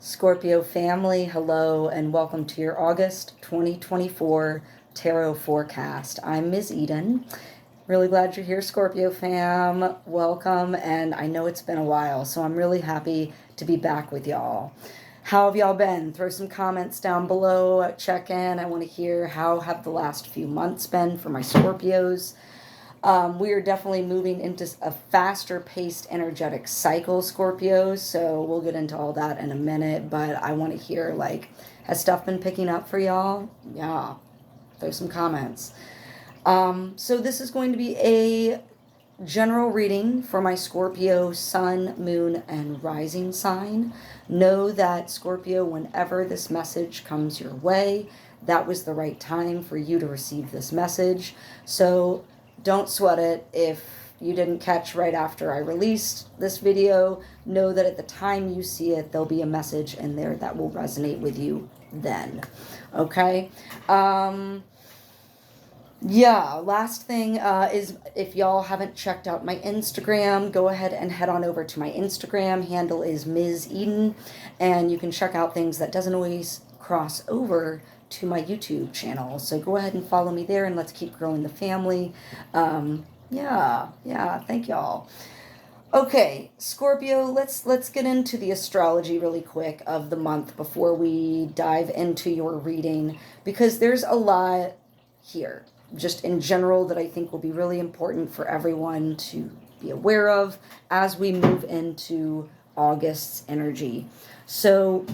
Scorpio family, hello and welcome to your August 2024 tarot forecast. I'm Ms. Eden. Really glad you're here, Scorpio fam. Welcome, and I know it's been a while, so I'm really happy to be back with y'all. How have y'all been? Throw some comments down below, check in. I want to hear how have the last few months been for my Scorpios. We are definitely moving into a faster paced energetic cycle, Scorpio. So we'll get into all that in a minute. But I want to hear, like, has stuff been picking up for y'all? Yeah, throw some comments. So this is going to be a general reading for my Scorpio sun, moon, and rising sign. Know that, Scorpio, whenever this message comes your way, that was the right time for you to receive this message. So don't sweat it if you didn't catch right after I released this video. Know that at the time you see it, there'll be a message in there that will resonate with you then. Okay? Yeah, last thing is, if y'all haven't checked out my Instagram, go ahead and head on over to my Instagram. Handle is Ms. Eden, and you can check out things that doesn't always cross over to my YouTube channel. So go ahead and follow me there, and let's keep growing the family. Yeah, thank y'all. Okay, Scorpio, let's get into the astrology really quick of the month before we dive into your reading, because there's a lot here, just in general, that I think will be really important for everyone to be aware of as we move into August's energy. So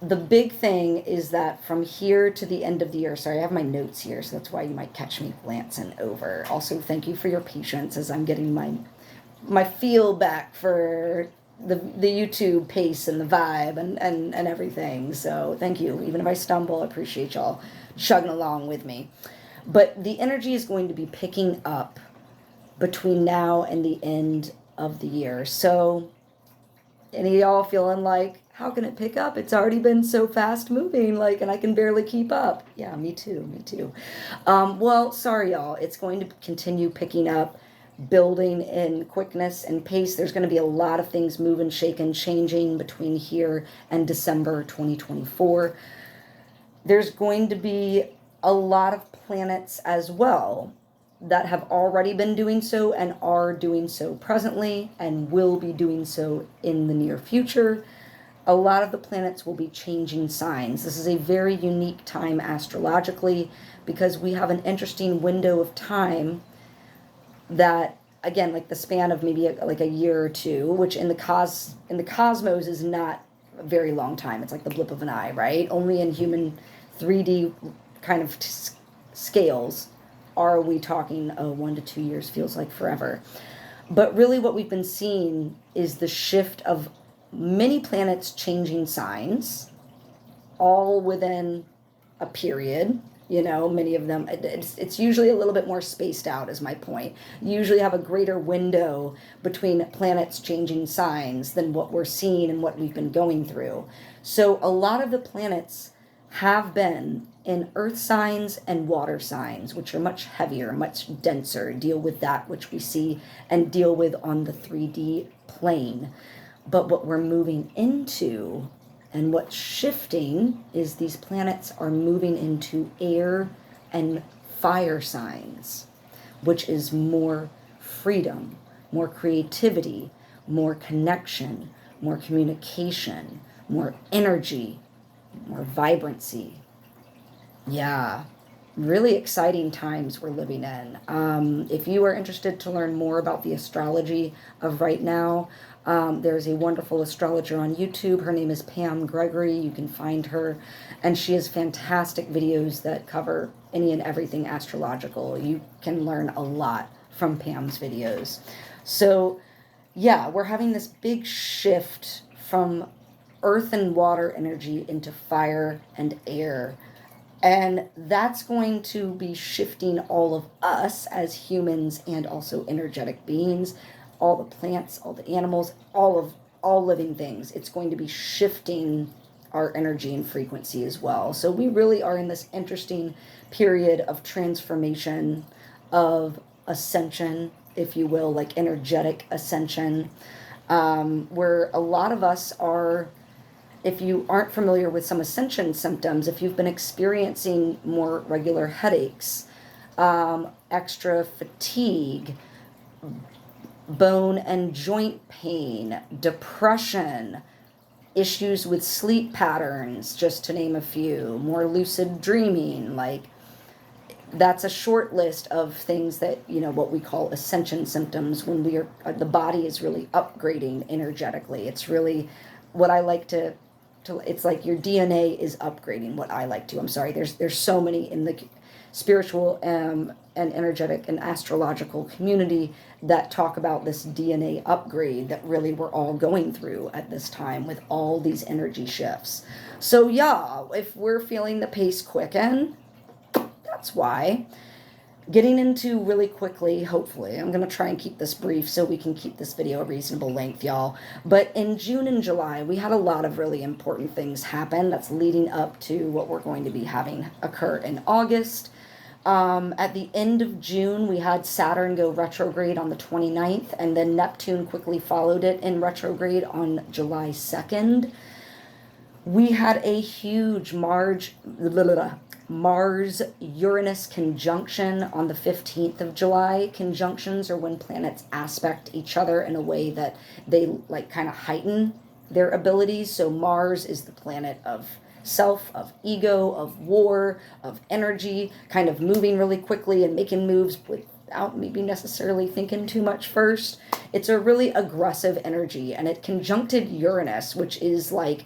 the big thing is that from here to the end of the year, sorry, I have my notes here, so that's why you might catch me glancing over. Also, thank you for your patience as I'm getting my feel back for the YouTube pace and the vibe and everything. So thank you. Even if I stumble, I appreciate y'all chugging along with me. But the energy is going to be picking up between now and the end of the year. So any of y'all feeling like, how can it pick up? It's already been so fast moving, like, and I can barely keep up. Yeah, me too. Well, sorry, y'all. It's going to continue picking up, building in quickness and pace. There's going to be a lot of things moving, shaking, changing between here and December 2024. There's going to be a lot of planets as well that have already been doing so and are doing so presently and will be doing so in the near future. A lot of the planets will be changing signs. This is a very unique time astrologically because we have an interesting window of time that, again, like the span of maybe like a year or two, which in the cosmos is not a very long time. It's like the blip of an eye, right? Only in human 3D kind of scales are we talking 1 to 2 years, feels like forever. But really what we've been seeing is the shift of many planets changing signs, all within a period. You know, many of them, it's usually a little bit more spaced out, is my point. You usually have a greater window between planets changing signs than what we're seeing and what we've been going through. So a lot of the planets have been in earth signs and water signs, which are much heavier, much denser, deal with that which we see and deal with on the 3D plane. But what we're moving into and what's shifting is these planets are moving into air and fire signs, which is more freedom, more creativity, more connection, more communication, more energy, more vibrancy. Yeah, really exciting times we're living in. If you are interested to learn more about the astrology of right now, there's a wonderful astrologer on YouTube. Her name is Pam Gregory. You can find her, and she has fantastic videos that cover any and everything astrological. You can learn a lot from Pam's videos. So yeah, we're having this big shift from earth and water energy into fire and air. And that's going to be shifting all of us as humans and also energetic beings, all the plants, all the animals, all living things. It's going to be shifting our energy and frequency as well. So we really are in this interesting period of transformation, of ascension, if you will, like energetic ascension. where a lot of us are, if you aren't familiar with some ascension symptoms, if you've been experiencing more regular headaches, extra fatigue, bone and joint pain, depression, issues with sleep patterns, just to name a few, more lucid dreaming, like that's a short list of things that, you know, what we call ascension symptoms when we are, the body is really upgrading energetically. It's really what I like to it's like your DNA is upgrading, what I like to. I'm sorry, there's so many in the spiritual and energetic and astrological community that talk about this DNA upgrade that really we're all going through at this time with all these energy shifts. So yeah, if we're feeling the pace quicken, that's why. Getting into really quickly, hopefully, I'm going to try and keep this brief so we can keep this video a reasonable length, y'all. But in June and July, we had a lot of really important things happen that's leading up to what we're going to be having occur in August. At the end of June, we had Saturn go retrograde on the 29th, and then Neptune quickly followed it in retrograde on July 2nd. We had a huge Mars-Uranus conjunction on the 15th of July. Conjunctions are when planets aspect each other in a way that they like kind of heighten their abilities. So Mars is the planet of self, of ego, of war, of energy, kind of moving really quickly and making moves without maybe necessarily thinking too much first. It's a really aggressive energy, and it conjuncted Uranus, which is like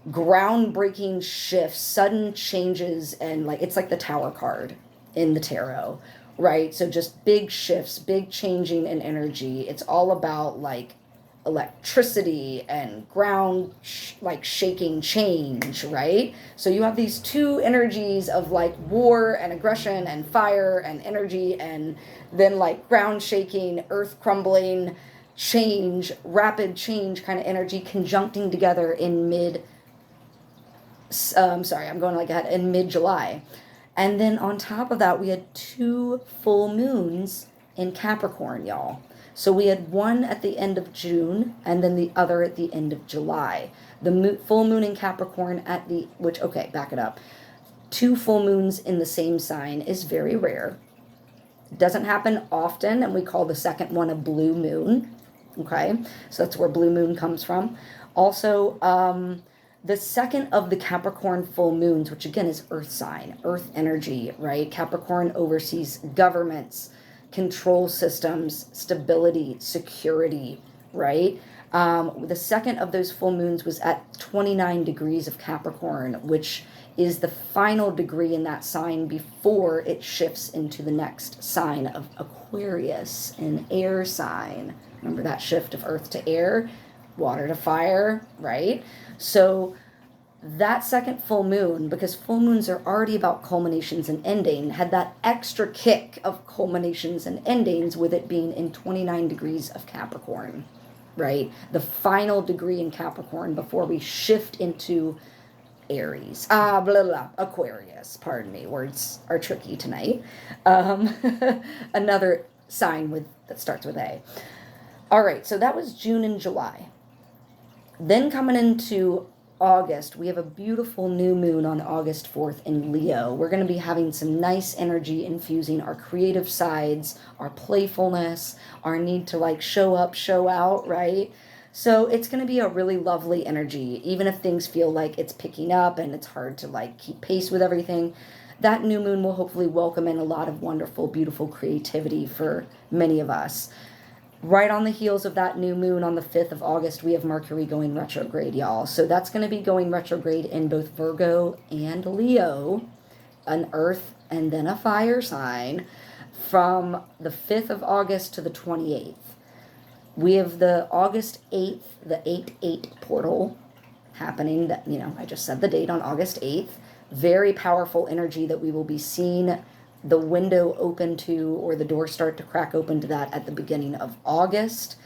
groundbreaking shifts, sudden changes, and like it's like the Tower card in the tarot, right? So just big shifts, big changing in energy. It's all about like electricity and ground like shaking change, right? So you have these two energies of like war and aggression and fire and energy, and then like ground shaking, earth crumbling, change, rapid change kind of energy conjuncting together in mid-July. And then on top of that, we had 2 full moons in Capricorn, y'all. So we had one at the end of June and then the other at the end of July. The full moon in Capricorn back it up. 2 full moons in the same sign is very rare. It doesn't happen often, and we call the second one a blue moon. Okay, so that's where blue moon comes from. Also, the second of the Capricorn full moons, which again is earth sign, earth energy, right? Capricorn oversees governments, control systems, stability, security, right? The second of those full moons was at 29 degrees of Capricorn, which is the final degree in that sign before it shifts into the next sign of Aquarius, an air sign. Remember that shift of earth to air, water to fire, right? So that second full moon, because full moons are already about culminations and ending, had that extra kick of culminations and endings with it being in 29 degrees of Capricorn, right? The final degree in Capricorn before we shift into Aries. Aquarius, pardon me. Words are tricky tonight. Another sign that starts with A. All right, so that was June and July. Then coming into August, we have a beautiful new moon on August 4th in Leo. We're going to be having some nice energy infusing our creative sides, our playfulness, our need to like show up, show out, right? So it's going to be a really lovely energy, even if things feel like it's picking up and it's hard to like keep pace with everything. That new moon will hopefully welcome in a lot of wonderful, beautiful creativity for many of us. Right on the heels of that new moon on the 5th of August, we have Mercury going retrograde, y'all. So that's going to be going retrograde in both Virgo and Leo, an earth and then a fire sign, from the 5th of August to the 28th. We have the August 8th, the 8-8 portal happening. That, I just said the date on August 8th. Very powerful energy that we will be seeing the window open to, or the door start to crack open to that at the beginning of August.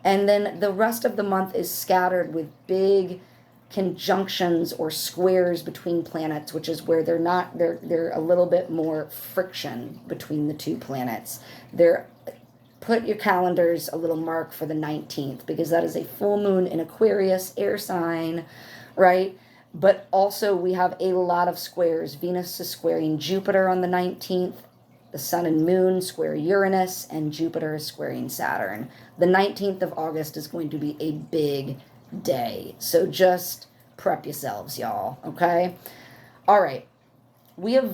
And then the rest of the month is scattered with big conjunctions or squares between planets, which is where they're a little bit more friction between the two planets. They're put your calendars a little mark for the 19th, because that is a full moon in Aquarius, air sign, right? But also we have a lot of squares. Venus is squaring Jupiter on the 19th. The sun and moon square Uranus, and Jupiter is squaring Saturn. The 19th of August is going to be a big day. So just prep yourselves, y'all, okay? All right. We have,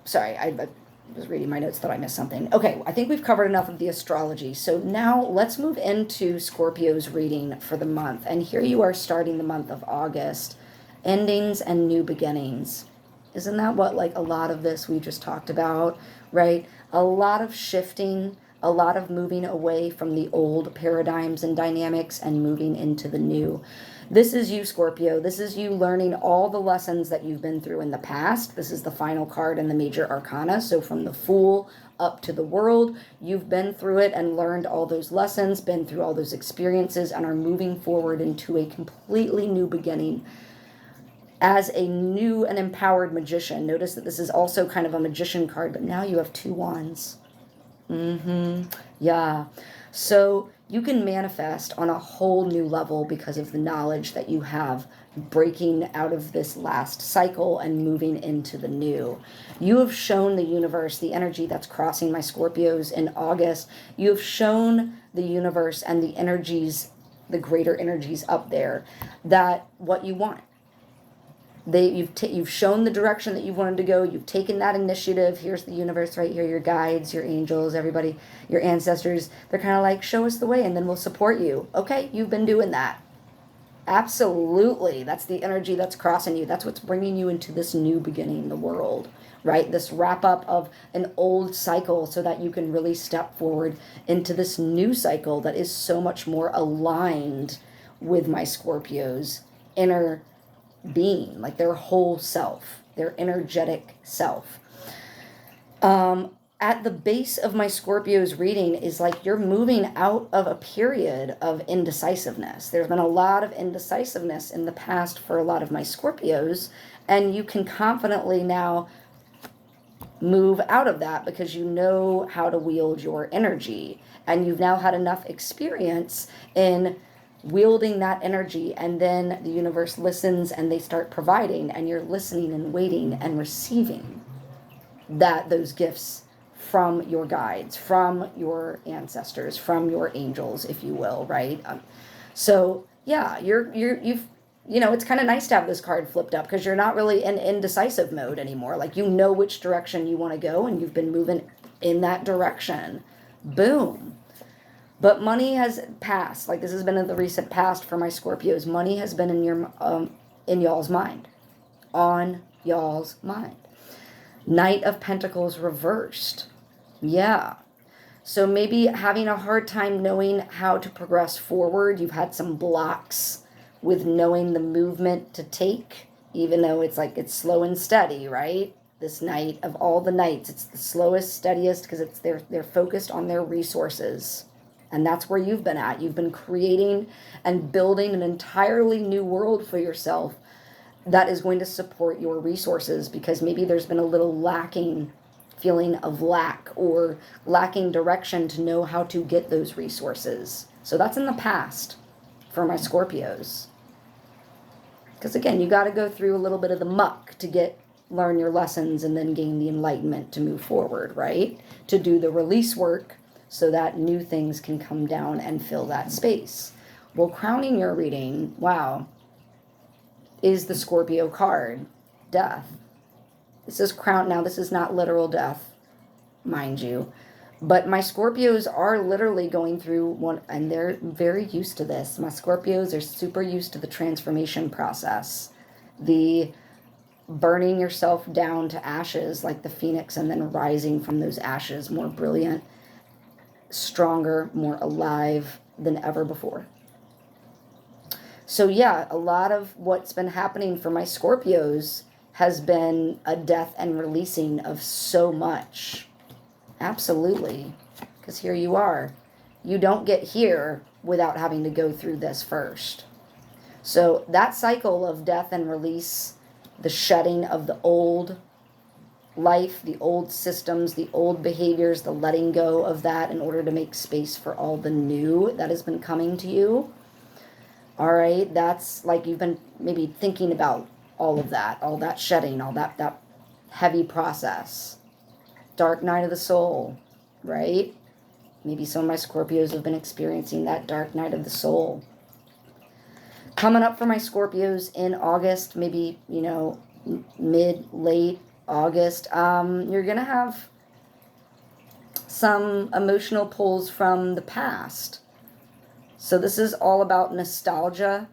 sorry, I was reading my notes, thought I missed something. Okay, I think we've covered enough of the astrology. So now let's move into Scorpio's reading for the month. And here you are starting the month of August. Endings and new beginnings. Isn't that what, like, a lot of this we just talked about, right? A lot of shifting, a lot of moving away from the old paradigms and dynamics and moving into the new. This is you, Scorpio. This is you learning all the lessons that you've been through in the past. This is the final card in the major arcana. So from the Fool up to the World, you've been through it and learned all those lessons, been through all those experiences, and are moving forward into a completely new beginning as a new and empowered magician. Notice that this is also kind of a magician card, but now you have 2 wands. Yeah. So you can manifest on a whole new level because of the knowledge that you have, breaking out of this last cycle and moving into the new. You have shown the universe, the energy that's crossing my Scorpios in August. You have shown the universe and the energies, the greater energies up there, that what you want. You've shown the direction that you wanted to go. You've taken that initiative. Here's the universe right here, your guides, your angels, everybody, your ancestors. They're kind of like, show us the way and then we'll support you. Okay, you've been doing that. Absolutely. That's the energy that's crossing you. That's what's bringing you into this new beginning in the world, right? This wrap up of an old cycle so that you can really step forward into this new cycle that is so much more aligned with my Scorpio's inner being, like their whole self, their energetic self. At the base of my Scorpio's reading is like you're moving out of a period of indecisiveness. There's been a lot of indecisiveness in the past for a lot of my Scorpios, and you can confidently now move out of that because you know how to wield your energy, and you've now had enough experience in wielding that energy, and then the universe listens and they start providing, and you're listening and waiting and receiving those gifts from your guides, from your ancestors, from your angels, if you will, right? So yeah, you've it's kind of nice to have this card flipped up because you're not really in indecisive mode anymore. Like, you know which direction you want to go and you've been moving in that direction. Boom. But money has passed. Like, this has been in the recent past for my Scorpios. Money has been in y'all's mind. On y'all's mind. Knight of Pentacles reversed. Yeah. So maybe having a hard time knowing how to progress forward. You've had some blocks with knowing the movement to take, even though it's like it's slow and steady, right? This Knight, of all the Knights, it's the slowest, steadiest, because they're focused on their resources. And that's where you've been at. You've been creating and building an entirely new world for yourself that is going to support your resources, because maybe there's been a little feeling of lack or lacking direction to know how to get those resources. So that's in the past for my Scorpios. Because again, you got to go through a little bit of the muck to learn your lessons and then gain the enlightenment to move forward, right? To do the release work so that new things can come down and fill that space. Well, crowning your reading, wow, is the Scorpio card, Death. This is crown. Now, this is not literal death, mind you. But my Scorpios are literally going through one, and they're very used to this. My Scorpios are super used to the transformation process. The burning yourself down to ashes like the phoenix and then rising from those ashes more brilliant, stronger, more alive than ever before. So yeah, a lot of what's been happening for my Scorpios has been a death and releasing of so much. Absolutely. Because here you are. You don't get here without having to go through this first. So that cycle of death and release, the shedding of the old, life, the old systems, the old behaviors, the letting go of that in order to make space for all the new that has been coming to you. All right, that's like you've been maybe thinking about all that shedding, all that heavy process. Dark night of the soul, right? Maybe some of my Scorpios have been experiencing that dark night of the soul. Coming up for my Scorpios in August, maybe, mid, late August, you're going to have some emotional pulls from the past. So this is all about nostalgia.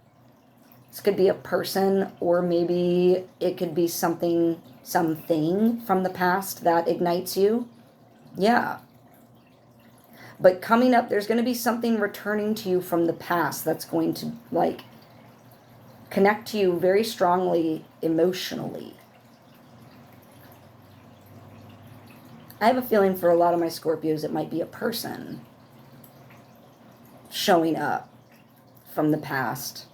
This could be a person, or maybe it could be something from the past that ignites you. Yeah. But coming up, there's going to be something returning to you from the past that's going to connect to you very strongly emotionally. I have a feeling for a lot of my Scorpios, it might be a person showing up from the past.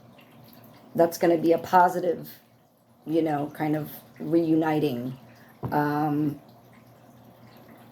That's going to be a positive, kind of reuniting.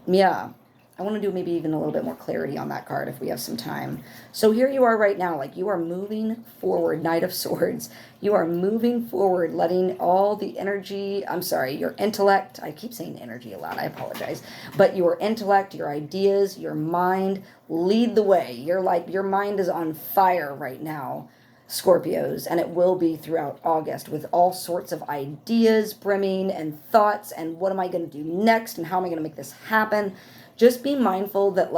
Yeah. I want to do maybe even a little bit more clarity on that card if we have some time. So here you are right now, you are moving forward, Knight of Swords. You are moving forward, letting all the energy, your intellect, I keep saying energy a lot, I apologize, but your intellect, your ideas, your mind, lead the way. Your mind is on fire right now, Scorpios, and it will be throughout August with all sorts of ideas brimming and thoughts and what am I going to do next and how am I going to make this happen? Just be mindful that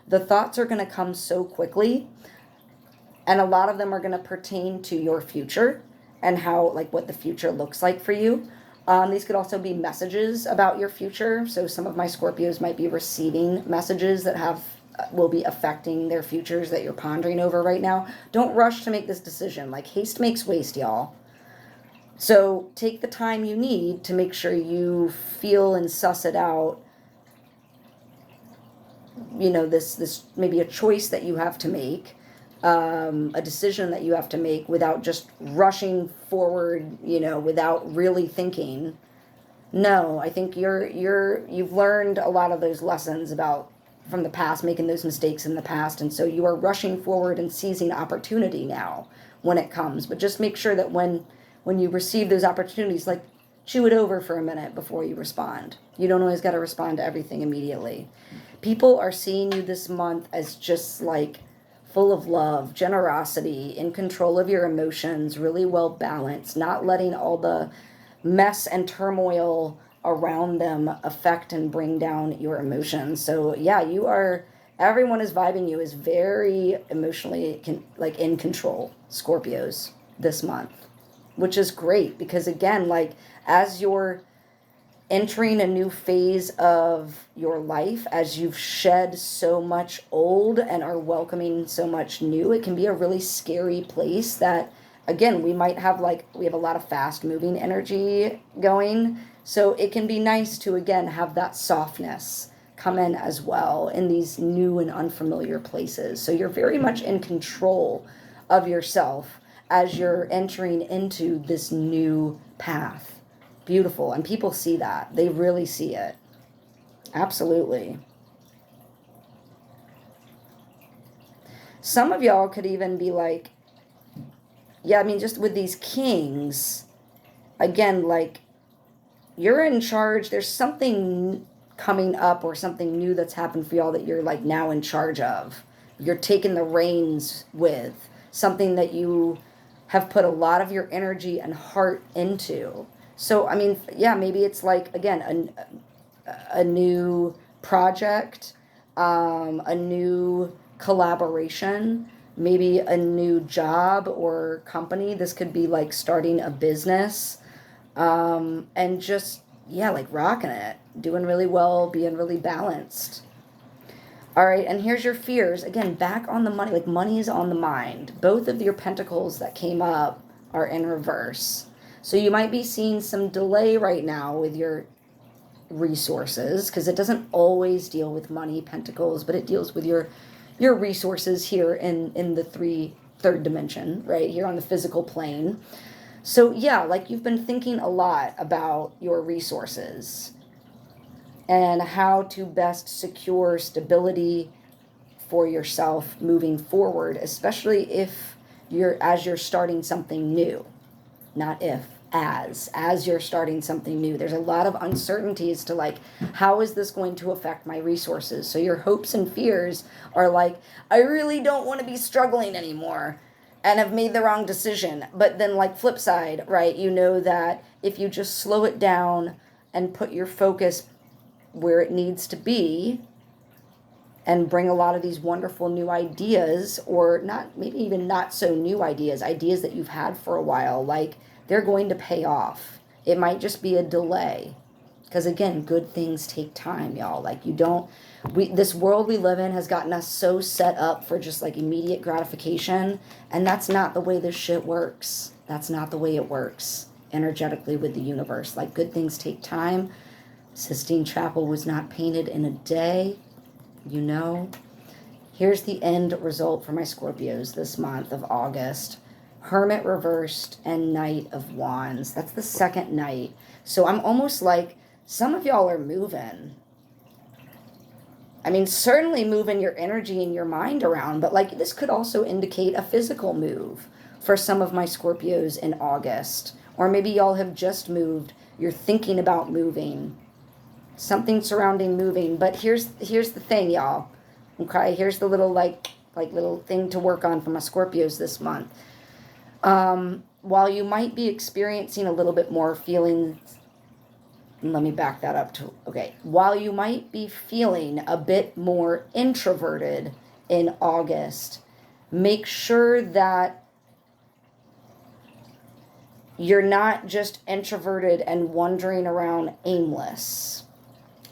the thoughts are going to come so quickly, and a lot of them are going to pertain to your future and how what the future looks like for you. These could also be messages about your future. So some of my Scorpios might be receiving messages that will be affecting their futures that you're pondering over right now. Don't rush to make this decision. Haste makes waste, y'all. So take the time you need to make sure you feel and suss it out. This maybe a choice that you have to make, a decision that you have to make without just rushing forward, without really thinking. No, I think you've learned a lot of those lessons from the past, making those mistakes in the past, and so you are rushing forward and seizing opportunity now when it comes. But just make sure that when you receive those opportunities, chew it over for a minute before you respond. You don't always got to respond to everything immediately. People are seeing you this month as just full of love, generosity, in control of your emotions, really well balanced, not letting all the mess and turmoil around them affect and bring down your emotions. So yeah, everyone is vibing you, is very emotionally in control, Scorpios, this month, which is great because again, as you're entering a new phase of your life, as you've shed so much old and are welcoming so much new, it can be a really scary place that, again, we have a lot of fast moving energy going. So it can be nice to, again, have that softness come in as well in these new and unfamiliar places. So you're very much in control of yourself as you're entering into this new path. Beautiful. And people see that. They really see it. Absolutely. Some of y'all could even be just with these kings, again, you're in charge. There's something coming up or something new that's happened for y'all that you're now in charge of. You're taking the reins with something that you have put a lot of your energy and heart into. So, maybe it's again, a new project, a new collaboration, maybe a new job or company. This could be starting a business, and just, rocking it, doing really well, being really balanced. All right, and here's your fears. Again, back on the money, money is on the mind. Both of your pentacles that came up are in reverse. So you might be seeing some delay right now with your resources, because it doesn't always deal with money, pentacles, but it deals with your resources here in the third dimension, right here on the physical plane. So yeah, you've been thinking a lot about your resources. and how to best secure stability for yourself moving forward, especially if as you're starting something new. Not if, as you're starting something new. There's a lot of uncertainties to like, how is this going to affect my resources? So your hopes and fears are like, I really don't want to be struggling anymore and have made the wrong decision. But then like flip side, right? You know that if you just slow it down and put your focus where it needs to be and bring a lot of these wonderful new ideas, or not, maybe even not so new ideas that you've had for a while, like they're going to pay off. It might just be a delay. Because again, good things take time, y'all. Like this world we live in has gotten us so set up for just like immediate gratification. And that's not the way this shit works. That's not the way it works energetically with the universe. Like good things take time. Sistine Chapel was not painted in a day. You know, here's the end result for my Scorpios this month of August. Hermit reversed and Knight of Wands. That's the second night. So I'm almost like, some of y'all are moving. I mean, certainly moving your energy and your mind around, but like this could also indicate a physical move for some of my Scorpios in August. Or maybe y'all have just moved. You're thinking about moving. Something surrounding moving. But here's the thing, y'all. Okay, here's the little like little thing to work on for my Scorpios this month. While you might be experiencing a little bit more feelings, let me back that up to, okay. While you might be feeling a bit more introverted in August, make sure that you're not just introverted and wandering around aimless.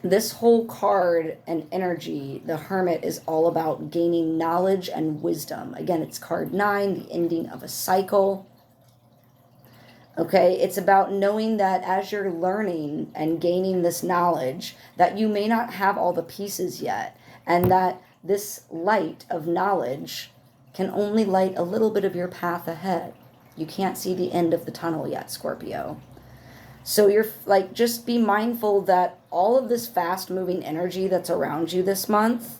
This whole card and energy, the Hermit, is all about gaining knowledge and wisdom. Again, it's card 9, the ending of a cycle. Okay, it's about knowing that as you're learning and gaining this knowledge, that you may not have all the pieces yet, and that this light of knowledge can only light a little bit of your path ahead. You can't see the end of the tunnel yet, Scorpio. So you're like, just be mindful that all of this fast moving energy that's around you this month,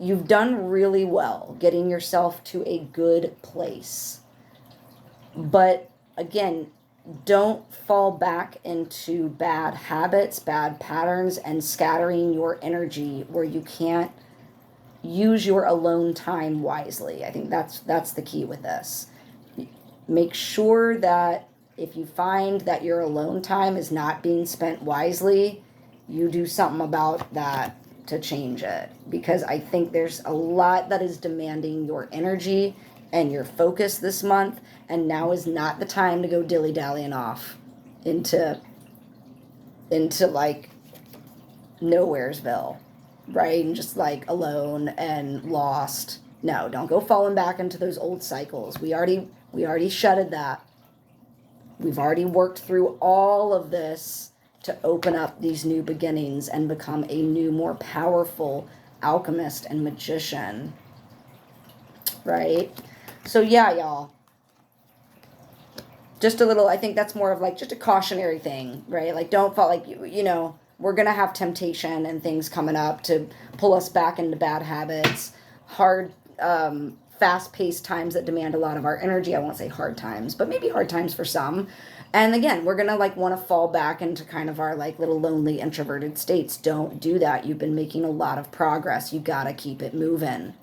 you've done really well getting yourself to a good place. But again, don't fall back into bad habits, bad patterns, and scattering your energy where you can't use your alone time wisely. I think that's the key with this. Make sure that if you find that your alone time is not being spent wisely, you do something about that to change it. Because I think there's a lot that is demanding your energy and your focus this month, and now is not the time to go dilly-dallying off into like nowheresville, right? And just like alone and lost. No, don't go falling back into those old cycles. We already shutted that. We've already worked through all of this to open up these new beginnings and become a new, more powerful alchemist and magician. Right? So yeah, y'all. Just a little, I think that's more of like just a cautionary thing, right? Like don't fall, like, you know, we're going to have temptation and things coming up to pull us back into bad habits, hard, fast-paced times that demand a lot of our energy. I won't say hard times, but maybe hard times for some. And again, we're going to like want to fall back into kind of our like little lonely introverted states. Don't do that. You've been making a lot of progress. You got to keep it moving.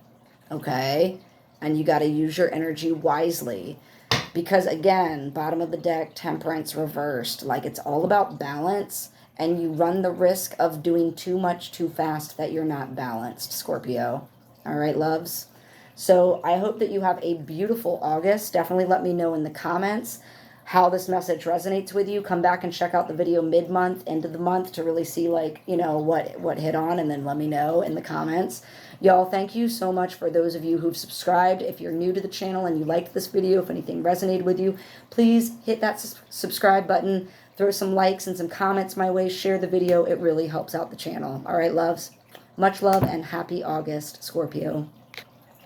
Okay? And you got to use your energy wisely. Because again, bottom of the deck, Temperance reversed. Like it's all about balance, and you run the risk of doing too much too fast that you're not balanced, Scorpio. All right, loves? So I hope that you have a beautiful August. Definitely let me know in the comments how this message resonates with you. Come back and check out the video mid-month, end of the month, to really see like, you know, what hit on, and then let me know in the comments. Y'all, thank you so much for those of you who've subscribed. If you're new to the channel and you liked this video, if anything resonated with you, please hit that subscribe button, throw some likes and some comments my way, share the video. It really helps out the channel. All right, loves? Much love and happy August, Scorpio.